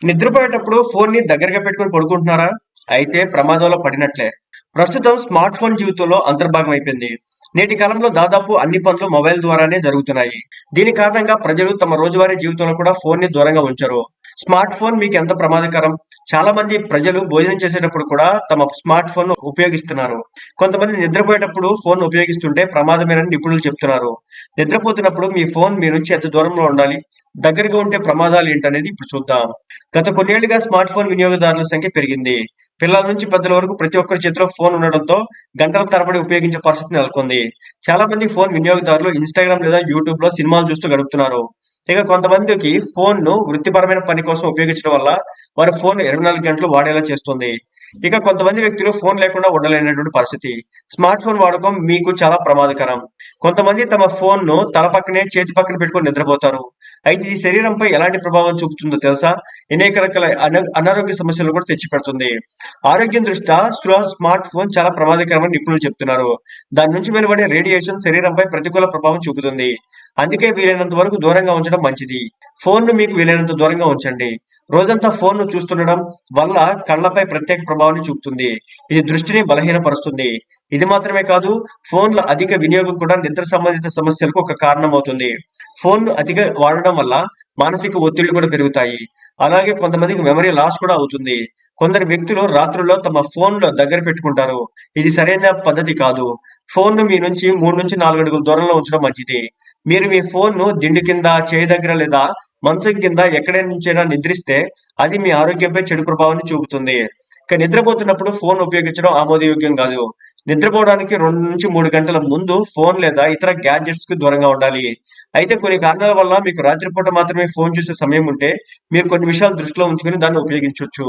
నిద్రపోయేటప్పుడు ఫోన్‌ని దగ్గరగా పెట్టుకొని పడుకుంటున్నారా? అయితే ప్రమాదంలో పడినట్లే. ప్రస్తుతం స్మార్ట్ ఫోన్ జీవితంలో అంతర్భాగం అయిపోయింది. నేటి కాలంలో దాదాపు అన్ని పనులు మొబైల్ ద్వారానే జరుగుతున్నాయి. దీని కారణంగా ప్రజలు తమ రోజువారీ జీవితంలో కూడా ఫోన్‌ని దూరంగా ఉంచరు. స్మార్ట్ ఫోన్ మీకు ఎంత ప్రమాదకరం? చాలా మంది ప్రజలు భోజనం చేసేటప్పుడు కూడా తమ స్మార్ట్ ఫోన్ ఉపయోగిస్తున్నారు. కొంతమంది నిద్రపోయేటప్పుడు ఫోన్ ఉపయోగిస్తుంటే ప్రమాదమేనని నిపుణులు చెప్తున్నారు. నిద్రపోతున్నప్పుడు మీ ఫోన్ మీ నుంచి ఎంత దూరంలో ఉండాలి? దగ్గరగా ఉంటే ప్రమాదాలు ఏంటనేది ఇప్పుడు చూద్దాం. గత కొన్నేళ్లుగా స్మార్ట్ ఫోన్ వినియోగదారుల సంఖ్య పెరిగింది. పిల్లల నుంచి పెద్దల వరకు ప్రతి ఒక్కరి చేతిలో ఫోన్ ఉండడంతో గంటల తరబడి ఉపయోగించే పరిస్థితి నెలకొంది. చాలా మంది ఫోన్ వినియోగదారులు ఇన్‌స్టాగ్రామ్ లేదా యూట్యూబ్‌లో సినిమాలు చూస్తూ గడుపుతున్నారు. ఇక కొంతమందికి ఫోన్‌ను వృత్తిపరమైన పని కోసం ఉపయోగించడం వల్ల వారి ఫోన్ 24 గంటలు వాడేలా చేస్తుంది. ఇక కొంతమంది వ్యక్తులు ఫోన్ లేకుండా ఉండలేనటువంటి పరిస్థితి. స్మార్ట్ ఫోన్ వాడకం మీకు చాలా ప్రమాదకరం. కొంతమంది తమ ఫోన్‌ను తల పక్కనే, చేతి పక్కన పెట్టుకొని నిద్రపోతారు. అయితే ఇది శరీరంపై ఎలాంటి ప్రభావం చూపుతుందో తెలుసా? అనేక రకాల అనారోగ్య సమస్యలను కూడా తెచ్చిపెడుతుంది. ఆరోగ్యం దృష్ట్యా స్మార్ట్ ఫోన్ చాలా ప్రమాదకరమని నిపుణులు చెప్తున్నారు. దాని నుంచి వెలువడే రేడియేషన్ శరీరంపై ప్రతికూల ప్రభావం చూపుతుంది. అందుకే వీలైనంత వరకు దూరంగా ఉంచడం మంచిది. ఫోన్‌ను మీకు వీలైనంత దూరంగా ఉంచండి. రోజంతా ఫోన్‌ను చూస్తుండడం వల్ల కళ్ళపై ప్రత్యేక ప్రభావాన్ని చూపుతుంది. ఇది దృష్టిని బలహీనపరుస్తుంది. ఇది మాత్రమే కాదు, ఫోన్‌ల అధిక వినియోగం కూడా నిద్ర సంబంధిత సమస్యలకు ఒక కారణమవుతుంది. ఫోన్‌ను అతిగా వాడడం వల్ల మానసిక ఒత్తిళ్లు కూడా పెరుగుతాయి. అలాగే కొంతమందికి మెమరీ లాస్ కూడా అవుతుంది. కొందరు వ్యక్తులు రాత్రుల్లో తమ ఫోన్‌లు దగ్గర పెట్టుకుంటారు. ఇది సరైన పద్ధతి కాదు. ఫోన్‌ను మీ నుంచి 3-4 అడుగుల దూరంలో ఉంచడం మంచిది. మీరు మీ ఫోన్‌ను దిండు కింద, చేయి దగ్గర లేదా మంచం కింద ఎక్కడి నుంచైనా నిద్రిస్తే అది మీ ఆరోగ్యంపై చెడు ప్రభావాన్ని చూపుతుంది. ఇక నిద్రపోతున్నప్పుడు ఫోన్ ఉపయోగించడం ఆమోదయోగ్యం కాదు. నిద్రపోవడానికి 2-3 గంటల ముందు ఫోన్ లేదా ఇతర గ్యాడ్జెట్స్‌కి దూరంగా ఉండాలి. అయితే కొన్ని కారణాల వల్ల మీకు రాత్రిపూట మాత్రమే ఫోన్ చూసే సమయం ఉంటే, మీరు కొన్ని విషయాలు దృష్టిలో ఉంచుకొని దాన్ని ఉపయోగించొచ్చు.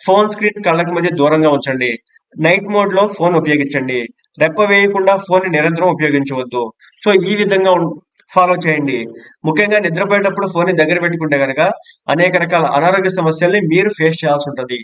ఫోన్ స్క్రీన్ కళ్ళకి మధ్య దూరంగా ఉంచండి. నైట్ మోడ్‌లో ఫోన్ ఉపయోగించండి. రెప్ప వేయకుండా ఫోన్‌ని నిరంతరం ఉపయోగించవద్దు. సో, ఈ విధంగా ఫాలో చేయండి. ముఖ్యంగా నిద్రపోయేటప్పుడు ఫోన్‌ని దగ్గర పెట్టుకుంటే గనక అనేక రకాల అనారోగ్య సమస్యల్ని మీరు ఫేస్ చేయాల్సుంటది.